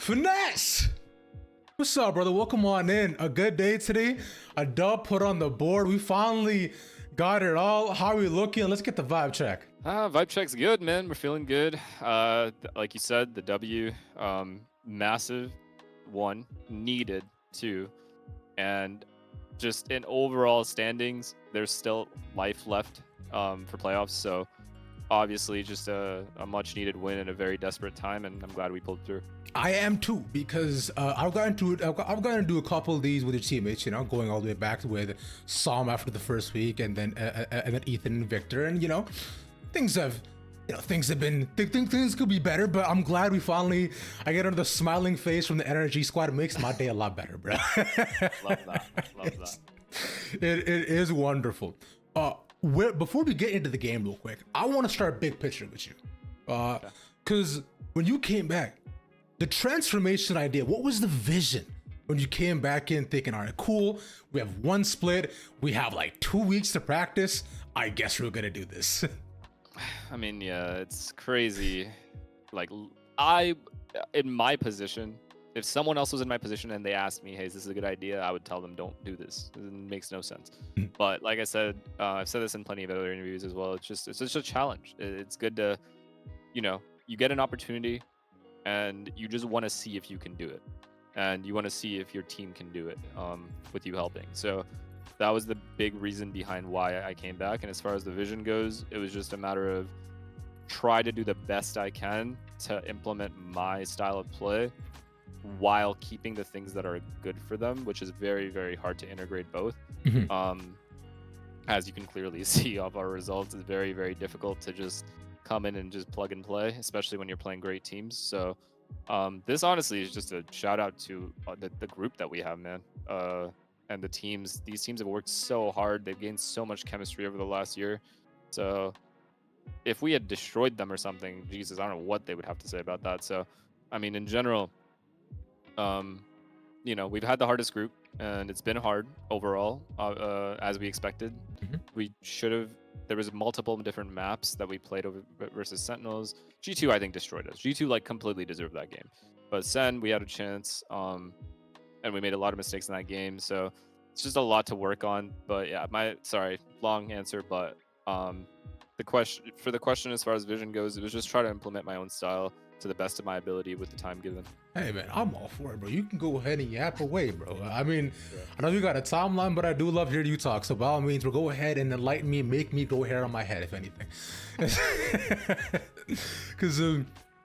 Finesse! What's up, brother? Welcome on in. A good day today. A dub put on the board. We finally got it all. How are we looking? Let's get the vibe check. Vibe check's good, man. We're feeling good. Like you said, the W, massive one, needed two, and just in overall standings, there's still life left for playoffs. So obviously, just a much needed win in a very desperate time, and I'm glad we pulled through. I am too, because I've gotten to do a couple of these with your teammates, you know, going all the way back with Sam after the first week, and then Ethan and Victor, and you know, things could be better, but I'm glad I get under the smiling face from the NRG squad. It makes my day a lot better, bro. Love that. It is wonderful. Before we get into the game real quick, I want to start big picture with you, because when you came back, the transformation idea, what was the vision when you came back in thinking, all right, cool, we have one split, we have like 2 weeks to practice, I guess we're gonna do this. I mean, yeah, it's crazy. Like, in my position, if someone else was in my position and they asked me, hey, is this a good idea? I would tell them, don't do this. It makes no sense. But like I said, I've said this in plenty of other interviews as well. It's just a challenge. It's good to, you know, you get an opportunity and you just want to see if you can do it. And you want to see if your team can do it with you helping. So that was the big reason behind why I came back. And as far as the vision goes, it was just a matter of try to do the best I can to implement my style of play while keeping the things that are good for them, which is very, very hard to integrate both. As you can clearly see off our results, it's very, very difficult to just come in and just plug and play, especially when you're playing great teams. So this honestly is just a shout out to the group that we have, man. And the teams, these teams have worked so hard. They've gained so much chemistry over the last year. So if we had destroyed them or something, Jesus, I don't know what they would have to say about that. So, I mean, in general, you know, we've had the hardest group and it's been hard overall, as we expected. We should have, there was multiple different maps that we played over versus Sentinels. G2, I think, destroyed us. G2 like completely deserved that game. But Sen, we had a chance, and we made a lot of mistakes in that game. So it's just a lot to work on. But yeah, sorry, long answer, but the question as far as vision goes, it was just try to implement my own style to the best of my ability with the time given. Hey man, I'm all for it, bro. You can go ahead and yap away, bro. I mean, I know you got a timeline, but I do love hearing you talk. So by all means, go ahead and enlighten me, make me grow hair on my head, if anything. Because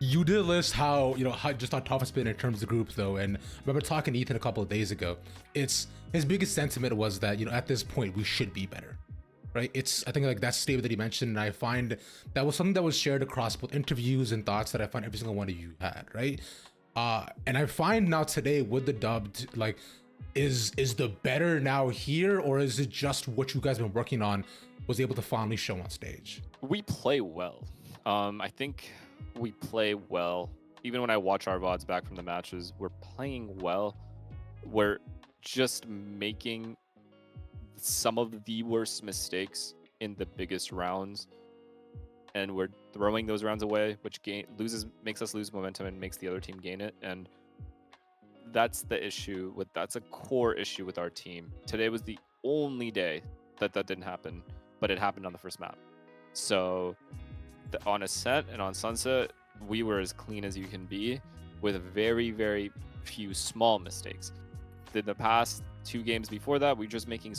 you did list how just how tough it's been in terms of the group, though. And I remember talking to Ethan a couple of days ago. His biggest sentiment was that at this point we should be better. Right? I think like that statement that he mentioned, and I find that was something that was shared across both interviews and thoughts that I find every single one of you had, right? And I find now today with the dubbed, like, is the better now here, or is it just what you guys have been working on was able to finally show on stage? We play well. I think we play well. Even when I watch our VODs back from the matches, we're playing well. We're just making some of the worst mistakes in the biggest rounds, and we're throwing those rounds away, which makes us lose momentum and makes the other team gain it. And that's the issue that's a core issue with our team. Today was the only day that didn't happen, but it happened on the first map. So on Ascent and on Sunset, we were as clean as you can be with very, very few small mistakes. In the past 2 games before that, we were just making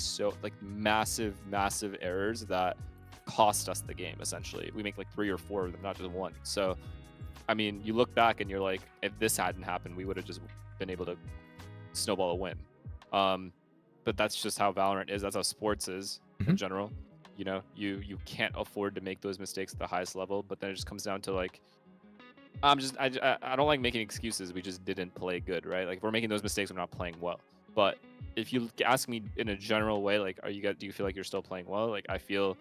massive errors that cost us the game. Essentially, we make like 3 or 4 of them, not just 1. So I mean, you look back and you're like, if this hadn't happened, we would have just been able to snowball a win. But that's just how Valorant is. That's how sports is in general. You know, you can't afford to make those mistakes at the highest level. But then it just comes down to like, I don't like making excuses. We just didn't play good, right? Like if we're making those mistakes, we're not playing well. But if you ask me in a general way, like, do you feel like you're still playing well? Like I feel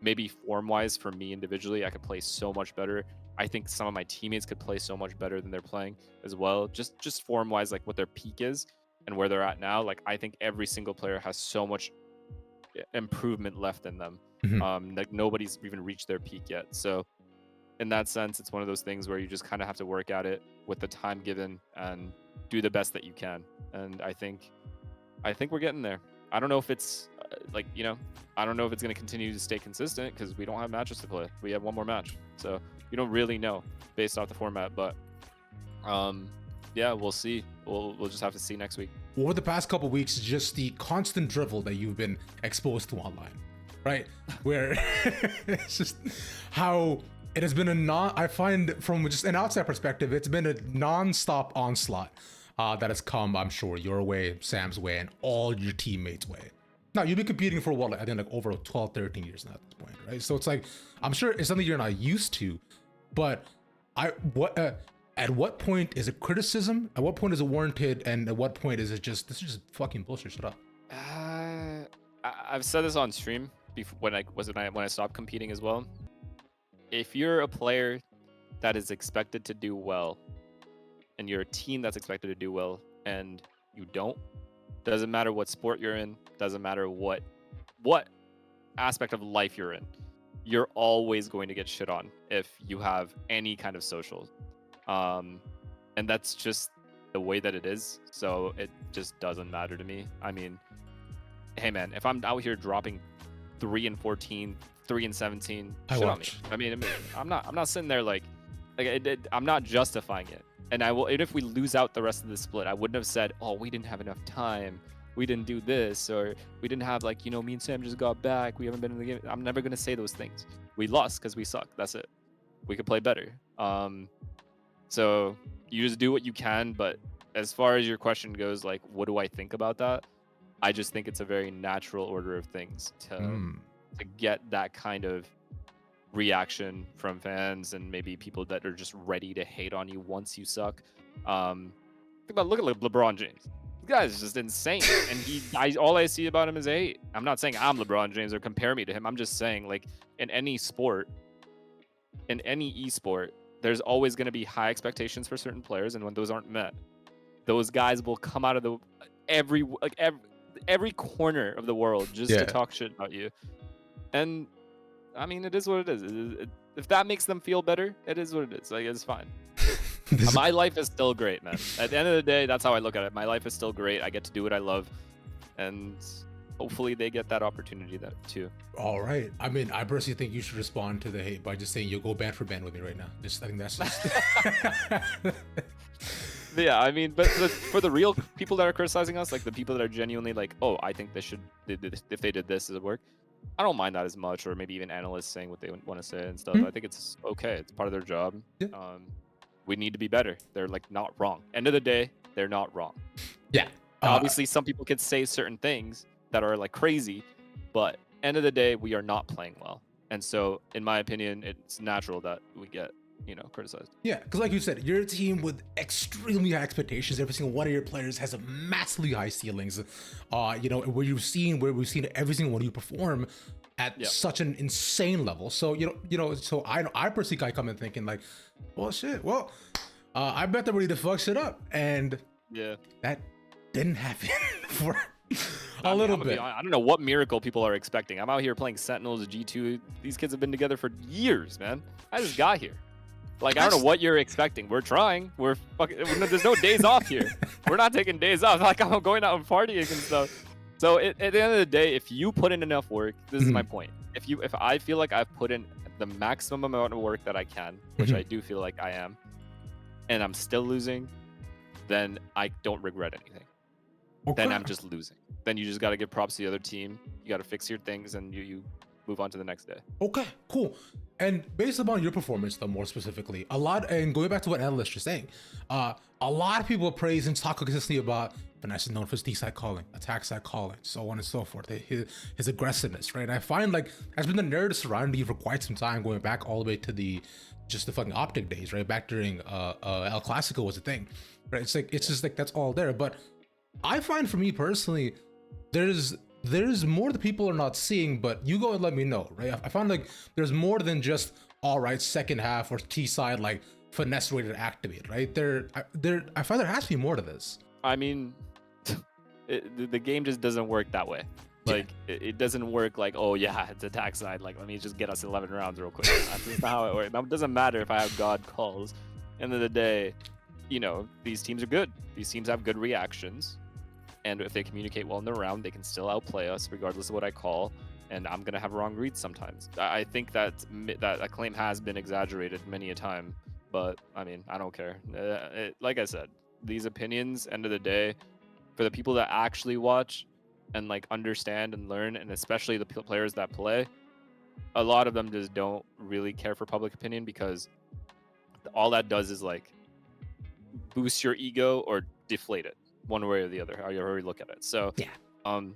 maybe form-wise for me individually, I could play so much better. I think some of my teammates could play so much better than they're playing as well. Just form-wise, like what their peak is and where they're at now. Like I think every single player has so much improvement left in them. Like nobody's even reached their peak yet. So in that sense, it's one of those things where you just kind of have to work at it with the time given and do the best that you can. And I think we're getting there. I don't know if it's I don't know if it's going to continue to stay consistent because we don't have matches to play. We have one more match, so you don't really know based off the format. But yeah, we'll see. We'll just have to see next week. Over the past couple of weeks, just the constant drivel that you've been exposed to online, right? Where it's just how it has been I find from just an outside perspective, it's been a non-stop onslaught that has come, I'm sure, your way, Sam's way, and all your teammates' way. Now, you've been competing for what, I think like over 12, 13 years now at this point, right? So it's like, I'm sure it's something you're not used to, but at what point is it criticism? At what point is it warranted? And at what point is it just, this is just fucking bullshit, shut up? I've said this on stream before when I stopped competing as well. If you're a player that is expected to do well, and you're a team that's expected to do well, and you don't, doesn't matter what sport you're in, doesn't matter what aspect of life you're in, you're always going to get shit on if you have any kind of social. And that's just the way that it is. So it just doesn't matter to me. I mean, hey man, if I'm out here dropping 3 and 14, 3 and 17, shit on me. I mean, I'm not sitting there like I'm not justifying it. And even if we lose out the rest of the split, I wouldn't have said, oh, we didn't have enough time, we didn't do this, or we didn't have me and Sam just got back, we haven't been in the game. I'm never gonna say those things. We lost because we suck. That's it. We could play better. So you just do what you can. But as far as your question goes, like, what do I think about that? I just think it's a very natural order of things to get that kind of reaction from fans and maybe people that are just ready to hate on you once you suck. Look at LeBron James. This guy is just insane, and all I see about him is hate. I'm not saying I'm LeBron James or compare me to him. I'm just saying, like, in any sport, in any esport, there's always going to be high expectations for certain players, and when those aren't met, those guys will come out of every corner of the world just to talk shit about you. And I mean, it is what it is. If that makes them feel better, it is what it is. Like, it's fine. My life is still great, man. At the end of the day, that's how I look at it. My life is still great. I get to do what I love, and hopefully they get that opportunity too. All right. I mean, I personally think you should respond to the hate by just saying you'll go band for band with me right now. I think that's just... Yeah, I mean, but for the real people that are criticizing us, like the people that are genuinely like, oh, I think if they did this, does it work? I don't mind that as much, or maybe even analysts saying what they want to say and stuff. I think it's okay. It's part of their job. Yeah. We need to be better. They're like not wrong. End of the day, they're not wrong. Yeah. Obviously, some people could say certain things that are like crazy, but end of the day, we are not playing well. And so, in my opinion, it's natural that we get criticized. Yeah, because like you said, you're a team with extremely high expectations. Every single one of your players has a massively high ceilings. Where we've seen every single one of you perform at such an insane level. So so I personally come in thinking like, well, shit. Well, I bet they're ready to fuck shit up, and that didn't happen for a little bit. I don't know what miracle people are expecting. I'm out here playing Sentinels, G2. These kids have been together for years, man. I just got here. Like, I don't know what you're expecting. We're trying. We're fucking. There's no days off here. We're not taking days off. Like, I'm going out and partying and stuff. So at the end of the day, if you put in enough work, this is my point. If I feel like I've put in the maximum amount of work that I can, which I do feel like I am, and I'm still losing, then I don't regret anything. Okay. Then I'm just losing. Then you just got to give props to the other team. You got to fix your things, and you move on to the next day. Okay, cool. And based upon your performance, though, more specifically, and going back to what analysts are saying, a lot of people praise and talk consistently about FNS is known for his D-side calling, attack side calling, so on and so forth, his aggressiveness, right? And I find like has been the narrative surrounding you for quite some time, going back all the way to the fucking Optic days, right? Back during El Clasico was a thing, right? It's like just like that's all there. But I find for me personally, there's more that people are not seeing, but you go and let me know, right? I found like there's more than just all right second half or T side like finesse way to activate, right? I find there has to be more to this. I mean, the game just doesn't work that way. Like it doesn't work like, oh yeah, it's attack side. Like let me just get us 11 rounds real quick. That's just not how it works. It doesn't matter if I have God calls. End of the day, you know, these teams are good. These teams have good reactions, and if they communicate well in the round, they can still outplay us regardless of what I call. And I'm gonna have wrong reads sometimes. I think that claim has been exaggerated many a time, but I mean, I don't care. Like I said, these opinions, end of the day, for the people that actually watch and like understand and learn, and especially the players that play, a lot of them just don't really care for public opinion, because all that does is like boost your ego or deflate it, one way or the other, how you already look at it. So Yeah.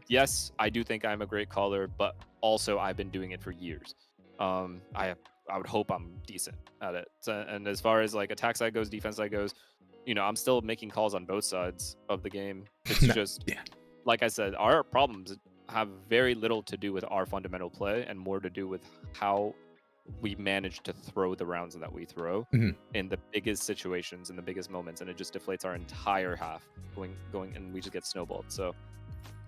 Yes, I do think I'm a great caller, but also I've been doing it for years. I would hope I'm decent at it. So, and as far as like attack side goes, defense side goes, you know, I'm still making calls on both sides of the game. It's just, like I said, our problems have very little to do with our fundamental play and more to do with how we manage to throw the rounds that we throw in the biggest situations, in the biggest moments, and it just deflates our entire half going, and we just get snowballed. So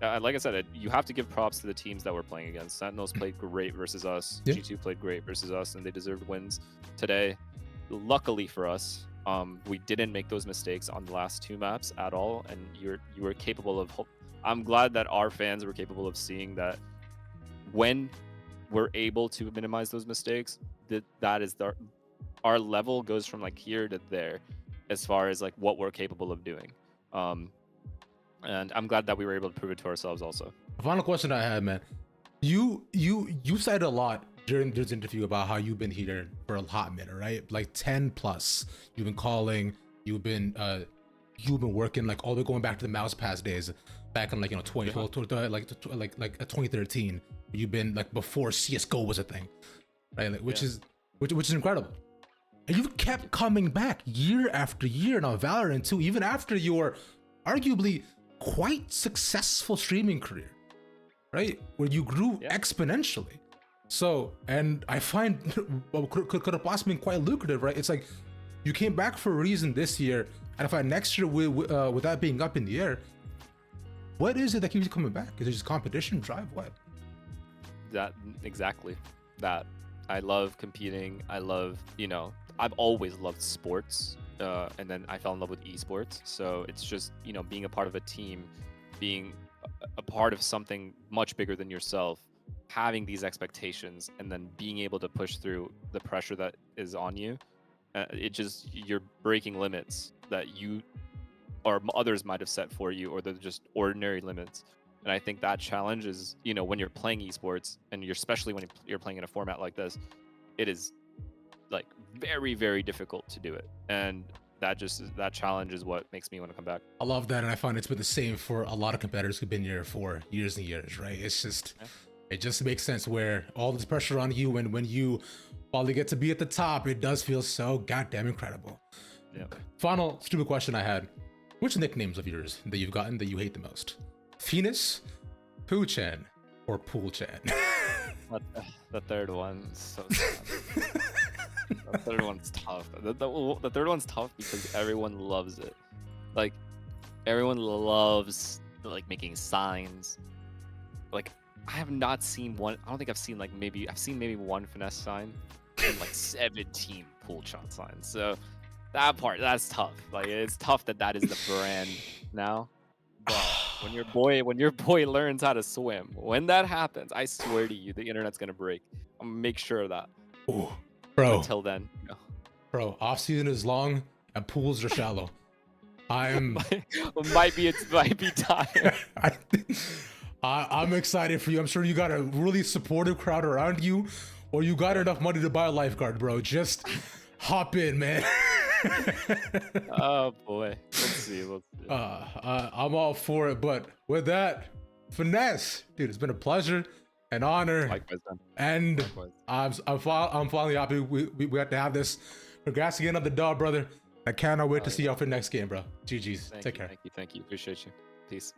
like I said, you have to give props to the teams that we're playing against. Sentinels played great versus us. G2 played great versus us, and they deserved wins today. Luckily for us, we didn't make those mistakes on the last 2 maps at all, and you were capable of. I'm glad that our fans were capable of seeing that when we're able to minimize those mistakes, that is our level goes from like here to there, as far as like what we're capable of doing. And I'm glad that we were able to prove it to ourselves also. Final question I had, man. You said a lot during this interview about how you've been here for a hot minute, right? Like 10 plus. You've been calling, you've been working like all the way going back to the mouse pass days, back in like 2012, like 2013. You've been like before CS:GO was a thing, right? Like, which is incredible. And you've kept coming back year after year now, Valorant too, even after your arguably quite successful streaming career, right? Where you grew exponentially. So, and I find could have possibly been quite lucrative, right? It's like you came back for a reason this year, and if I next year with that being up in the air, what is it that keeps you coming back? Is it just competition drive? What? That exactly. That I love competing. I love, I've always loved sports. And then I fell in love with esports. So it's just, being a part of a team, being a part of something much bigger than yourself, having these expectations, and then being able to push through the pressure that is on you. You're breaking limits that you or others might have set for you, or they're just ordinary limits. And I think that challenge is, when you're playing esports, and especially when you're playing in a format like this, it is like very, very difficult to do it. And that challenge is what makes me want to come back. I love that, and I find it's been the same for a lot of competitors who've been here for years and years, right? It's just, it just makes sense where all this pressure on you, and when you finally get to be at the top, it does feel so goddamn incredible. Yeah. Final stupid question I had: which nicknames of yours that you've gotten that you hate the most? FNS, Poo-chan, or Pool-chan? The third one's so sad. The third one's tough. The third one's tough because everyone loves it. Like, everyone loves like making signs. Like, I have not seen one. I don't think I've seen I've seen maybe one finesse sign and like 17 Pool-chan signs. So that's tough. Like, it's tough that is the brand now. But when your boy learns how to swim, when that happens, I swear to you, the internet's gonna break. I'm gonna make sure of that. Ooh, bro. Until then, Bro, off season is long and pools are shallow. I'm might be time. I'm excited for you. I'm sure you got a really supportive crowd around you, or you got enough money to buy a lifeguard, bro. Just hop in, man. Oh boy, let's see. I'm all for it, but with that, FNS, dude, it's been a pleasure, an honor. Likewise, man. And Likewise. I'm finally happy we got to have this. Congrats again on the dub, brother. I cannot wait to see you out for the next game, bro. GG's. Take care. Thank you. Appreciate you. Peace.